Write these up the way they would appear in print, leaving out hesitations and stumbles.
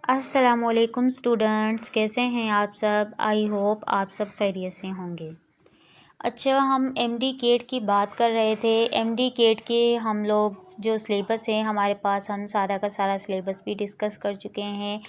अस्सलामुअलैकुम स्टूडेंट्स, कैसे हैं आप सब। आई होप आप सब खैरियत से होंगे। अच्छा, हम एमडी केट की बात कर रहे थे। एमडी केट के हम लोग जो सिलेबस है हमारे पास, हम सारा का सारा सिलेबस भी डिस्कस कर चुके हैं।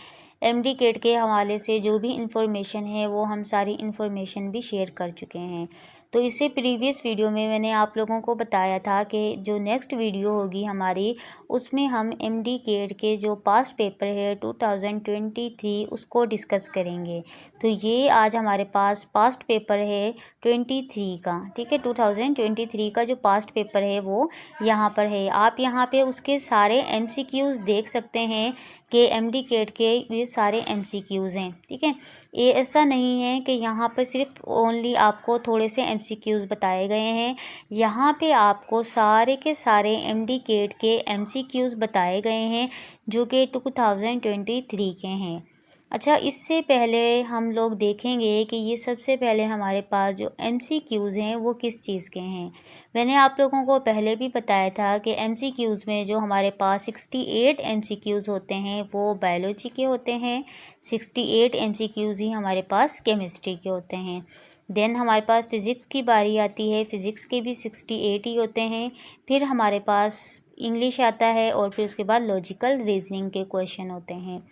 एमडी केट के हवाले से जो भी इंफॉर्मेशन है वो हम सारी इंफॉर्मेशन भी शेयर कर चुके हैं। तो इससे प्रीवियस वीडियो में मैंने आप लोगों को बताया था कि जो नेक्स्ट वीडियो होगी हमारी, उसमें हम एमडी केट के जो पास्ट पेपर है 2023 उसको डिस्कस करेंगे। तो ये आज हमारे पास पास्ट पेपर है 23 का, ठीक है। 2023 का जो पास्ट पेपर है वो यहाँ पर है। आप यहाँ पे उसके सारे एमसीक्यूज़ देख सकते हैं कि एमडी केट के ये सारे एमसीक्यूज़ हैं, ठीक है। ये ऐसा नहीं है कि यहाँ पर सिर्फ ओनली आपको थोड़े से एमसीक्यूज़ बताए गए हैं। यहाँ पे आपको सारे के सारे एमडी केट के एमसीक्यूज़ बताए गए हैं जो कि 2023 के हैं। अच्छा, इससे पहले हम लोग देखेंगे कि ये सबसे पहले हमारे पास जो एमसीक्यूज़ हैं वो किस चीज़ के हैं। मैंने आप लोगों को पहले भी बताया था कि एमसीक्यूज़ में जो हमारे पास 68 एमसीक्यूज़ होते हैं वो बायोलॉजी के होते हैं, 68 एमसीक्यूज़ ही हमारे पास केमिस्ट्री के होते हैं। देन हमारे पास फ़िज़िक्स की बारी आती है, फ़िज़िक्स के भी 68 ही होते हैं। फिर हमारे पास इंग्लिश आता है और फिर उसके बाद लॉजिकल रीजनिंग के क्वेश्चन होते हैं,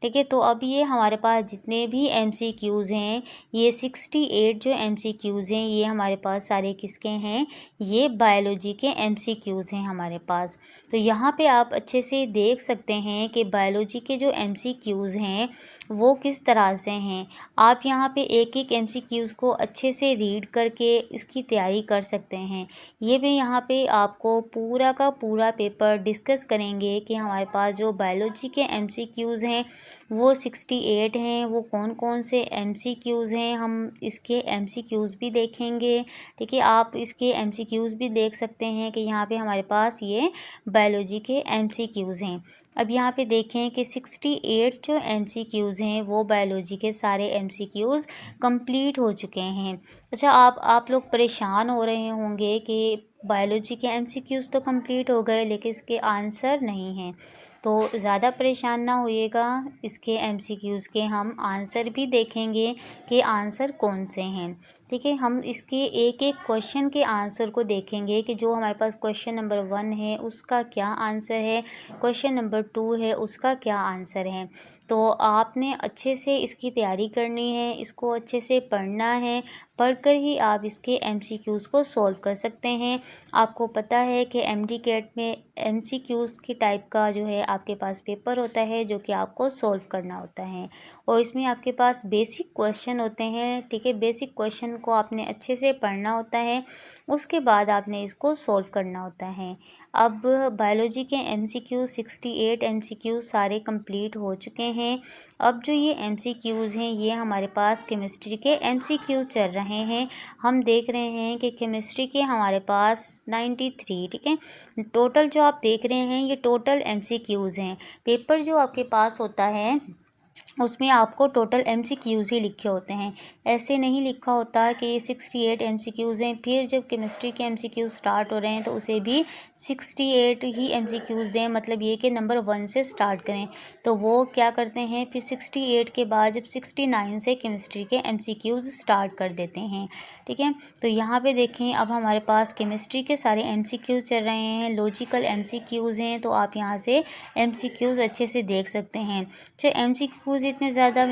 ठीक है। तो अब ये हमारे पास जितने भी एमसीक्यूज़ हैं, ये 68 जो एमसीक्यूज़ हैं ये हमारे पास सारे किसके हैं, ये बायोलॉजी के एमसीक्यूज़ हैं हमारे पास। तो यहाँ पे आप अच्छे से देख सकते हैं कि बायोलॉजी के जो एमसीक्यूज़ हैं वो किस तरह से हैं। आप यहाँ पे एक एक एमसीक्यूज़ को अच्छे से रीड करके इसकी तैयारी कर सकते हैं। ये भी यहाँ पे आपको पूरा का पूरा पेपर डिस्कस करेंगे कि हमारे पास जो बायोलॉजी के एमसीक्यूज़ हैं वो 68 हैं, वो कौन कौन से एमसीक्यूज़ हैं, हम इसके एमसीक्यूज़ भी देखेंगे, ठीक है। आप इसके एमसीक्यूज़ भी देख सकते हैं कि यहाँ पे हमारे पास ये बायोलॉजी के एमसीक्यूज़ हैं। अब यहाँ पे देखें कि 68 जो एमसीक्यूज़ हैं वो बायोलॉजी के सारे एमसीक्यूज़ कंप्लीट हो चुके हैं। अच्छा, आप लोग परेशान हो रहे होंगे कि बायोलॉजी के एमसीक्यूज़ तो कंप्लीट हो गए लेकिन इसके आंसर नहीं हैं। तो ज़्यादा परेशान ना होइएगा, इसके एमसीक्यूज़ के हम आंसर भी देखेंगे कि आंसर कौन से हैं, ठीक है। हम इसके एक एक क्वेश्चन के आंसर को देखेंगे कि जो हमारे पास क्वेश्चन नंबर 1 है उसका क्या आंसर है, क्वेश्चन नंबर 2 है उसका क्या आंसर है। तो आपने अच्छे से इसकी तैयारी करनी है, इसको अच्छे से पढ़ना है, पढ़कर ही आप इसके एमसीक्यूज़ को सॉल्व कर सकते हैं। आपको पता है कि एमडी कैट में एमसीक्यूज़ की टाइप का जो है आपके पास पेपर होता है जो कि आपको सॉल्व करना होता है और इसमें आपके पास बेसिक क्वेश्चन होते हैं, ठीक है। बेसिक क्वेश्चन को आपने अच्छे से पढ़ना होता है, उसके बाद आपने इसको सॉल्व करना होता है। अब बायोलॉजी के एमसीक्यू 68 एमसीक्यू सारे कंप्लीट हो चुके हैं। अब जो ये एमसीक्यूज़ हैं ये हमारे पास केमिस्ट्री के एमसीक्यू चल रहे हैं। हम देख रहे हैं कि केमिस्ट्री के हमारे पास 93, ठीक है। टोटल जो आप देख रहे हैं ये टोटल एमसीक्यूज़ हैं। पेपर जो आपके पास होता है उसमें आपको टोटल एमसीक्यूज़ ही लिखे होते हैं, ऐसे नहीं लिखा होता कि ये 68 एमसीक्यूज़ हैं। फिर जब केमिस्ट्री के एमसीक्यूज़ स्टार्ट हो रहे हैं तो उसे भी 68 ही एमसीक्यूज़ दें, मतलब ये कि नंबर 1 से स्टार्ट करें। तो वो क्या करते हैं, फिर 68 के बाद जब 69 से केमिस्ट्री के एमसीक्यूज़ स्टार्ट कर देते हैं, ठीक है। तो यहाँ पे देखें, अब हमारे पास केमिस्ट्री के सारे एमसीक्यूज़ चल रहे हैं, लॉजिकल एमसीक्यूज़ हैं। तो आप यहाँ से एमसीक्यूज़ अच्छे से देख सकते हैं। अच्छा, एमसीक्यूज़ इतने ज़्यादा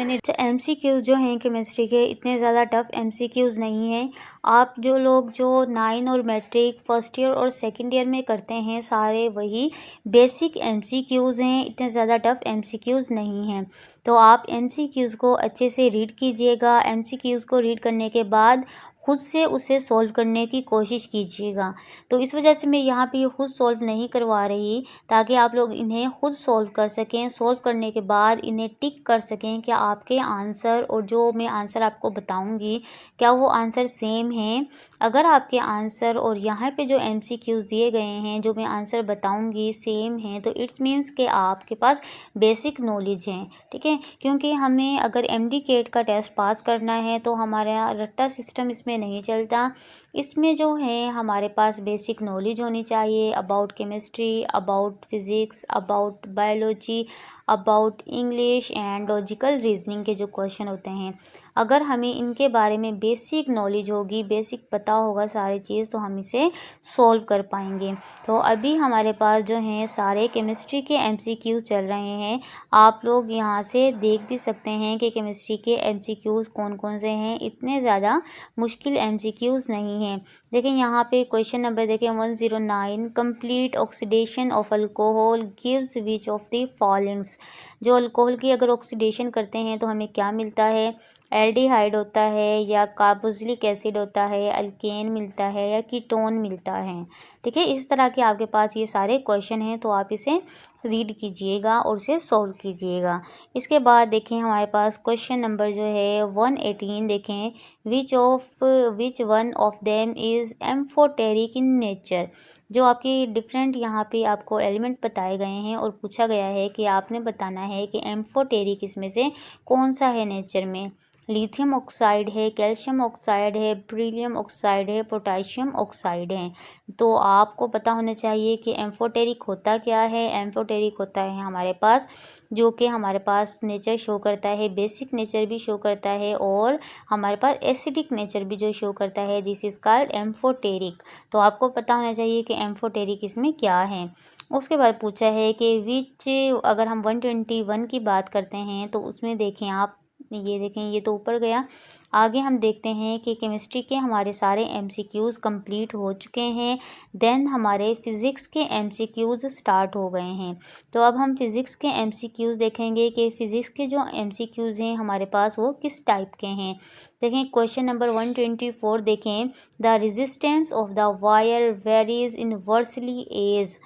एमसीक्यूज़ जो हैं केमिस्ट्री के इतने ज़्यादा टफ़ एमसीक्यूज़ नहीं हैं। आप जो लोग जो 9 और मैट्रिक फर्स्ट ईयर और सेकंड ईयर में करते हैं सारे वही बेसिक एमसीक्यूज़ हैं, इतने ज़्यादा टफ़ एमसीक्यूज़ नहीं हैं। तो आप एमसीक्यूज़ को अच्छे से रीड कीजिएगा, एमसीक्यूज़ को रीड करने के बाद खुद से उसे सॉल्व करने की कोशिश कीजिएगा। तो इस वजह से मैं यहाँ पे ये खुद सॉल्व नहीं करवा रही, ताकि आप लोग इन्हें खुद सॉल्व कर सकें। सॉल्व करने के बाद इन्हें टिक कर सकें कि आपके आंसर और जो मैं आंसर आपको बताऊंगी क्या वो आंसर सेम हैं। अगर आपके आंसर और यहाँ पे जो एमसीक्यूज़ दिए गए हैं जो मैं आंसर बताऊंगी सेम हैं तो इट्स मीन्स कि आपके पास बेसिक नॉलेज है, ठीक है। क्योंकि हमें अगर एमडी केट का टेस्ट पास करना है तो हमारा रट्टा सिस्टम इसमें नहीं चलता। इसमें जो है हमारे पास बेसिक नॉलेज होनी चाहिए about chemistry, about physics, about biology, about English and logical reasoning के जो क्वेश्चन होते हैं, अगर हमें इनके बारे में बेसिक नॉलेज होगी, बेसिक पता होगा सारी चीज़, तो हम इसे सॉल्व कर पाएंगे। तो अभी हमारे पास जो हैं सारे केमिस्ट्री के एमसीक्यू चल रहे हैं। आप लोग यहाँ से देख भी सकते हैं कि केमिस्ट्री के एमसीक्यूज़ कौन कौन से हैं। इतने ज़्यादा मुश्किल एमसीक्यूज़ नहीं हैं। देखिए यहाँ पे क्वेश्चन नंबर देखिए 109, complete oxidation of alcohol gives which of the followings. जो अल्कोहल की अगर ऑक्सीडेशन करते हैं तो हमें क्या मिलता है? एल्डिहाइड होता है या कार्बोक्सिलिक एसिड होता है, अल्केन मिलता है या कीटोन मिलता है। ठीक है, इस तरह के आपके पास ये सारे क्वेश्चन हैं, तो आप इसे रीड कीजिएगा और उसे सॉल्व कीजिएगा। इसके बाद देखें हमारे पास क्वेश्चन नंबर जो है 118 देखें, which one of them is amphoteric in nature. जो आपकी डिफरेंट यहाँ पे आपको एलिमेंट बताए गए हैं और पूछा गया है कि आपने बताना है कि एम्फोटेरिक इसमें से कौन सा है नेचर में। लिथियम ऑक्साइड है, कैल्शियम ऑक्साइड है, बेरिलियम ऑक्साइड है, पोटाशियम ऑक्साइड है। तो आपको पता होना चाहिए कि एम्फोटेरिक होता क्या है। एम्फोटेरिक होता है हमारे पास जो कि हमारे पास नेचर शो करता है, बेसिक नेचर भी शो करता है और हमारे पास एसिडिक नेचर भी जो शो करता है, दिस इज़ कॉल्ड एम्फोटेरिक। तो आपको पता होना चाहिए कि एम्फोटेरिक इसमें क्या है। उसके बाद पूछा है कि विच, अगर हम 121 की बात करते हैं तो उसमें देखें आप, ये देखें ये तो ऊपर गया। आगे हम देखते हैं कि केमिस्ट्री के हमारे सारे एमसीक्यूज़ कंप्लीट हो चुके हैं। देन हमारे फिज़िक्स के एमसीक्यूज़ स्टार्ट हो गए हैं। तो अब हम फिज़िक्स के एमसीक्यूज़ देखेंगे कि फ़िज़िक्स के जो एमसीक्यूज़ हैं हमारे पास वो किस टाइप के हैं। देखें क्वेश्चन नंबर 124 देखें, the resistance of the wire varies inversely as.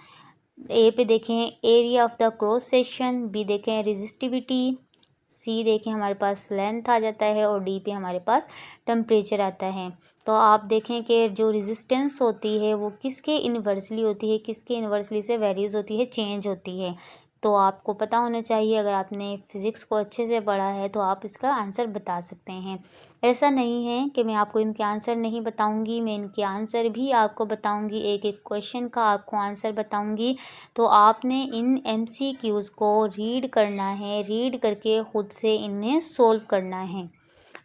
A पे देखें area of the cross section, B देखें रेजिस्टिविटी, सी देखें हमारे पास लेंथ आ जाता है और डी पे हमारे पास टेम्परेचर आता है। तो आप देखें कि जो रेजिस्टेंस होती है वो किसके इन्वर्सली होती है, किसके इन्वर्सली से वेरीज होती है, चेंज होती है। तो आपको पता होना चाहिए, अगर आपने फ़िज़िक्स को अच्छे से पढ़ा है तो आप इसका आंसर बता सकते हैं। ऐसा नहीं है कि मैं आपको इनके आंसर नहीं बताऊंगी, मैं इनके आंसर भी आपको बताऊंगी, एक एक क्वेश्चन का आपको आंसर बताऊंगी। तो आपने इन एमसीक्यूज़ को रीड करना है, रीड करके ख़ुद से इन्हें सोल्व करना है।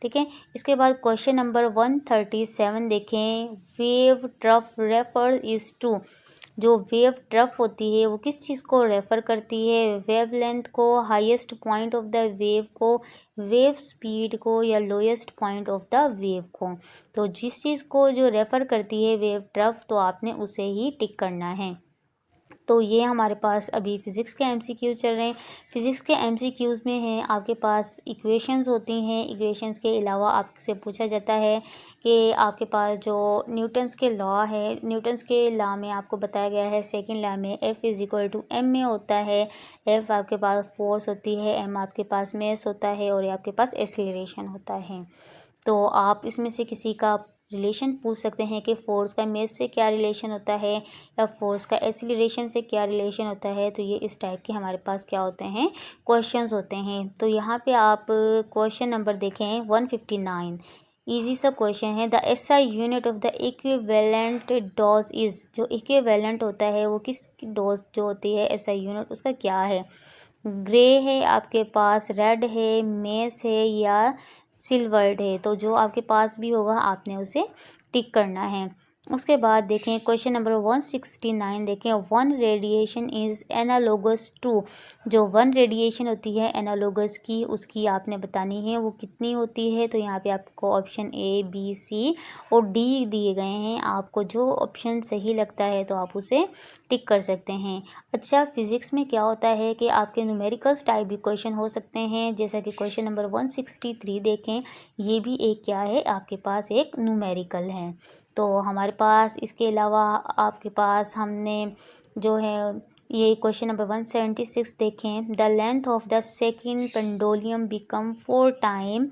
ठीक है, इसके बाद क्वेश्चन नंबर 137 देखें, wave trough refer is to. जो वेव ट्रफ होती है वो किस चीज़ को रेफ़र करती है? वेव लेंथ को, highest point of the wave को, वेव स्पीड को या lowest point of the wave को। तो जिस चीज़ को जो रेफ़र करती है वेव ट्रफ, तो आपने उसे ही टिक करना है। तो ये हमारे पास अभी फ़िज़िक्स के एमसीक्यू चल रहे हैं। फ़िज़िक्स के एमसीक्यूज़ में हैं आपके पास इक्वेशंस होती हैं। इक्वेशंस के अलावा आपसे पूछा जाता है कि आपके पास जो न्यूटन्स के लॉ है, न्यूटन्स के लॉ में आपको बताया गया है सेकंड लॉ में F=m में होता है। F आपके पास फोर्स होती है, m आपके पास मास होता है और ये आपके पास एक्सीलरेशन होता है। तो आप इसमें से किसी का रिलेशन पूछ सकते हैं कि फ़ोर्स का मास से क्या रिलेशन होता है या फोर्स का एक्सीलरेशन से क्या रिलेशन होता है। तो ये इस टाइप के हमारे पास क्या होते हैं, क्वेश्चंस होते हैं। तो यहाँ पे आप क्वेश्चन नंबर देखें 159, इजी सा क्वेश्चन है, the SI unit of the equivalent dose is. जो इक्विवेलेंट होता है वो किस डोज जो होती है एसआई यूनिट, उसका क्या है? ग्रे है आपके पास, रेड है, मेस है या सिल्वर्ड है। तो जो आपके पास भी होगा आपने उसे टिक करना है। उसके बाद देखें क्वेश्चन नंबर 169 देखें, one radiation is analogous to. जो वन रेडिएशन होती है एनालोगस की, उसकी आपने बतानी है वो कितनी होती है। तो यहाँ पे आपको ऑप्शन ए, बी, सी और डी दिए गए हैं। आपको जो ऑप्शन सही लगता है तो आप उसे टिक कर सकते हैं। अच्छा, फिज़िक्स में क्या होता है कि आपके न्यूमेरिकल्स टाइप भी क्वेश्चन हो सकते हैं, जैसा कि क्वेश्चन नंबर 163 देखें, ये भी एक क्या है, आपके पास एक न्यूमेरिकल है। तो हमारे पास इसके अलावा आपके पास हमने जो है ये क्वेश्चन नंबर 176 देखें, the length of the second pendulum become 4 time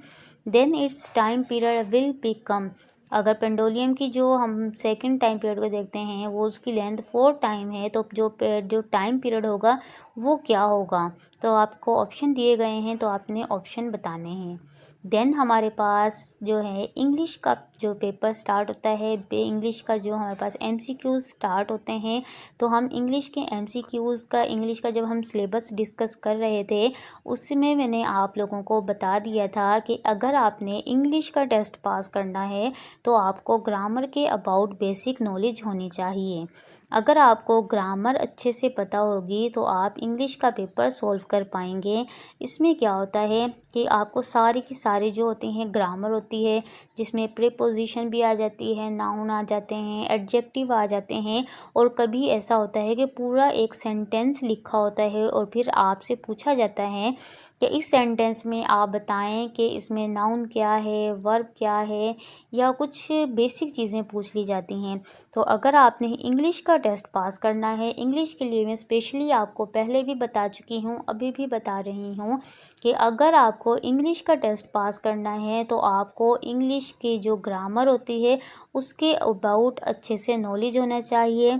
then it's time period will become. अगर पेंडुलम की जो हम सेकंड टाइम पीरियड को देखते हैं वो उसकी लेंथ 4 टाइम है, तो जो टाइम पीरियड होगा वो क्या होगा। तो आपको ऑप्शन दिए गए हैं तो आपने ऑप्शन बताने हैं। देन हमारे पास जो है इंग्लिश का जो पेपर स्टार्ट होता है, इंग्लिश का जो हमारे पास एमसीक्यूज़ स्टार्ट होते हैं। तो हम इंग्लिश के एमसीक्यूज़ का, इंग्लिश का जब हम सिलेबस डिस्कस कर रहे थे, उसमें मैंने आप लोगों को बता दिया था कि अगर आपने इंग्लिश का टेस्ट पास करना है तो आपको ग्रामर के अबाउट बेसिक नॉलेज होनी चाहिए। अगर आपको ग्रामर अच्छे से पता होगी तो आप इंग्लिश का पेपर सॉल्व कर पाएंगे। इसमें क्या होता है कि आपको सारी की सारी जो होती हैं ग्रामर होती है, जिसमें प्रीपोजिशन भी आ जाती है, नाउन आ जाते हैं, एडजेक्टिव आ जाते हैं, और कभी ऐसा होता है कि पूरा एक सेंटेंस लिखा होता है और फिर आपसे पूछा जाता है कि इस सेंटेंस में आप बताएं कि इसमें नाउन क्या है, वर्ब क्या है, या कुछ बेसिक चीज़ें पूछ ली जाती हैं। तो अगर आपने इंग्लिश का टेस्ट पास करना है, इंग्लिश के लिए मैं स्पेशली आपको पहले भी बता चुकी हूँ, अभी भी बता रही हूँ कि अगर आपको इंग्लिश का टेस्ट पास करना है तो आपको इंग्लिश की जो ग्रामर होती है उसके अबाउट अच्छे से नॉलेज होना चाहिए।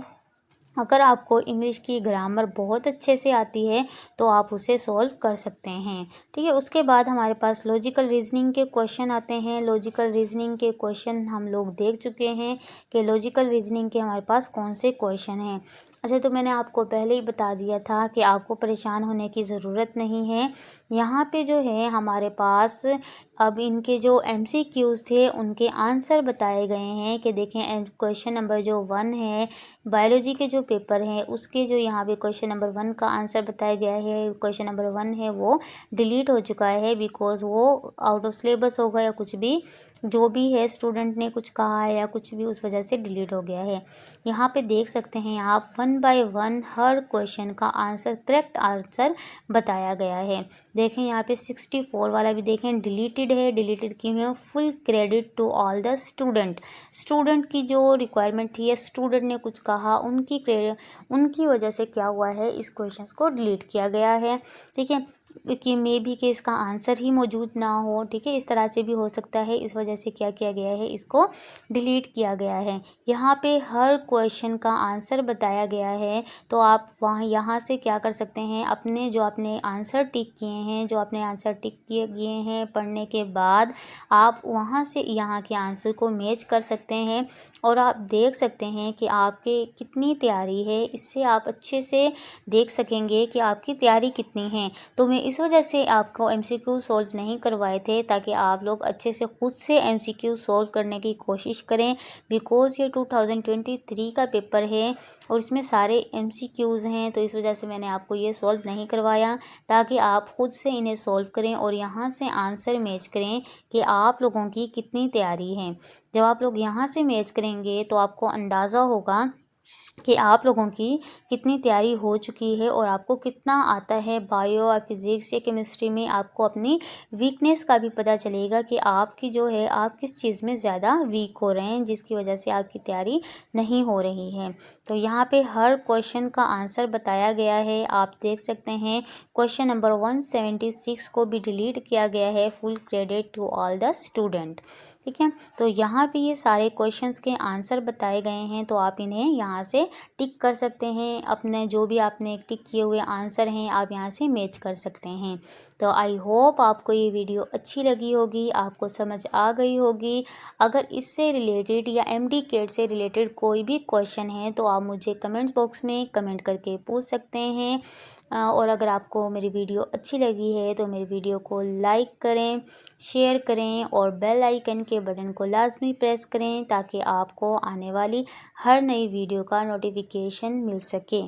अगर आपको इंग्लिश की ग्रामर बहुत अच्छे से आती है तो आप उसे सॉल्व कर सकते हैं। ठीक है, उसके बाद हमारे पास लॉजिकल रीजनिंग के क्वेश्चन आते हैं। लॉजिकल रीजनिंग के क्वेश्चन हम लोग देख चुके हैं कि लॉजिकल रीजनिंग के हमारे पास कौन से क्वेश्चन हैं। अच्छा, तो मैंने आपको पहले ही बता दिया था कि आपको परेशान होने की ज़रूरत नहीं है। यहाँ पे जो है हमारे पास अब इनके जो एमसीक्यूज़ थे उनके आंसर बताए गए हैं कि देखें, क्वेश्चन नंबर जो 1 है बायोलॉजी के जो पेपर हैं उसके जो यहाँ पे क्वेश्चन नंबर 1 का आंसर बताया गया है। क्वेश्चन नंबर 1 है वो डिलीट हो चुका है बिकॉज़ वो आउट ऑफ सिलेबस होगा या कुछ भी, जो भी है स्टूडेंट ने कुछ कहा है या कुछ भी, उस वजह से डिलीट हो गया है। यहाँ पे देख सकते हैं आप 1 बाय 1 हर क्वेश्चन का आंसर, करेक्ट आंसर बताया गया है। देखें यहाँ पे 64 वाला भी देखें डिलीटेड है, डिलीटेड क्यों है? Full credit to all the student. Student की जो रिक्वायरमेंट थी या स्टूडेंट ने कुछ कहा, उनकी वजह से क्या हुआ है, इस क्वेश्चन को डिलीट किया गया है। ठीक है, कि मे बी कि इसका आंसर ही मौजूद ना हो। ठीक है, इस तरह से भी हो सकता है, इस वजह से क्या किया गया है, इसको डिलीट किया गया है। यहाँ पे हर क्वेश्चन का आंसर बताया गया है। तो आप यहाँ से क्या कर सकते हैं, अपने जो आपने आंसर टिक किए हैं, जो आपने आंसर टिक किए हैं पढ़ने के बाद आप वहाँ से यहाँ के आंसर को मैच कर सकते हैं और आप देख सकते हैं कि आपके कितनी तैयारी है। इससे आप अच्छे से देख सकेंगे कि आपकी तैयारी कितनी है। तो मैं इस वजह से आपको एमसीक्यू सॉल्व नहीं करवाए थे ताकि आप लोग अच्छे से खुद से एमसीक्यू सॉल्व करने की कोशिश करें, बिकॉज़ ये 2023 का पेपर है और इसमें सारे एमसीक्यूज़ हैं। तो इस वजह से मैंने आपको ये सॉल्व नहीं करवाया ताकि आप खुद से इन्हें सॉल्व करें और यहाँ से आंसर मैच करें कि आप लोगों की कितनी तैयारी है। जब आप लोग यहाँ से मैच करेंगे तो आपको अंदाज़ा होगा कि आप लोगों की कितनी तैयारी हो चुकी है और आपको कितना आता है। बायो और फिज़िक्स या केमिस्ट्री में आपको अपनी वीकनेस का भी पता चलेगा कि आपकी जो है, आप किस चीज़ में ज़्यादा वीक हो रहे हैं, जिसकी वजह से आपकी तैयारी नहीं हो रही है। तो यहाँ पे हर क्वेश्चन का आंसर बताया गया है, आप देख सकते हैं। क्वेश्चन नंबर 176 को भी डिलीट किया गया है। Full credit to all the student. ठीक है, तो यहाँ पे ये सारे क्वेश्चंस के आंसर बताए गए हैं, तो आप इन्हें यहाँ से टिक कर सकते हैं। अपने जो भी आपने टिक किए हुए आंसर हैं आप यहाँ से मैच कर सकते हैं। तो आई होप आपको ये वीडियो अच्छी लगी होगी, आपको समझ आ गई होगी। अगर इससे रिलेटेड या एमडी कैट से रिलेटेड कोई भी क्वेश्चन है तो आप मुझे कमेंट्स बॉक्स में कमेंट करके पूछ सकते हैं। और अगर आपको मेरी वीडियो अच्छी लगी है तो मेरी वीडियो को लाइक करें, शेयर करें और बेल आइकन के बटन को लाजमी प्रेस करें ताकि आपको आने वाली हर नई वीडियो का नोटिफिकेशन मिल सके।